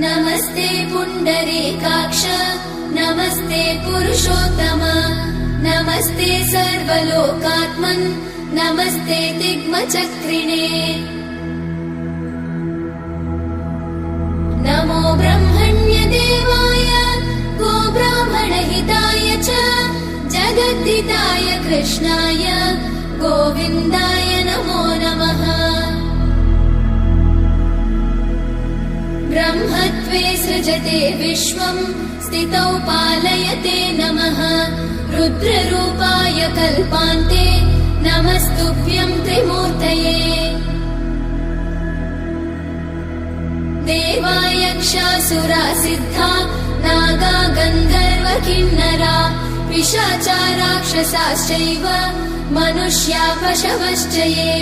नमस्ते पुण्डरीकाक्ष नमस्ते पुरुषोत्तम नमस्ते सर्वलोकात्मन् नमस्ते दिग्मचक्रिणे नमो ब्रह्मण्यदेवाय गोब्राह्मणहिताय च जगद्धिताय कृष्णाय गोविन्दाय नमो नमः। ब्रह्मत्वे सृजते विश्वं स्थितौ पालयते नमः रुद्ररूपाय कल्पान्ते नमस्तुभ्यं त्रिमूर्तये। देवायक्षासुरा सिद्धा नागा गन्धर्व किन्नरा पिशाचा राक्षसाश्चैव मनुष्या पशवश्च ये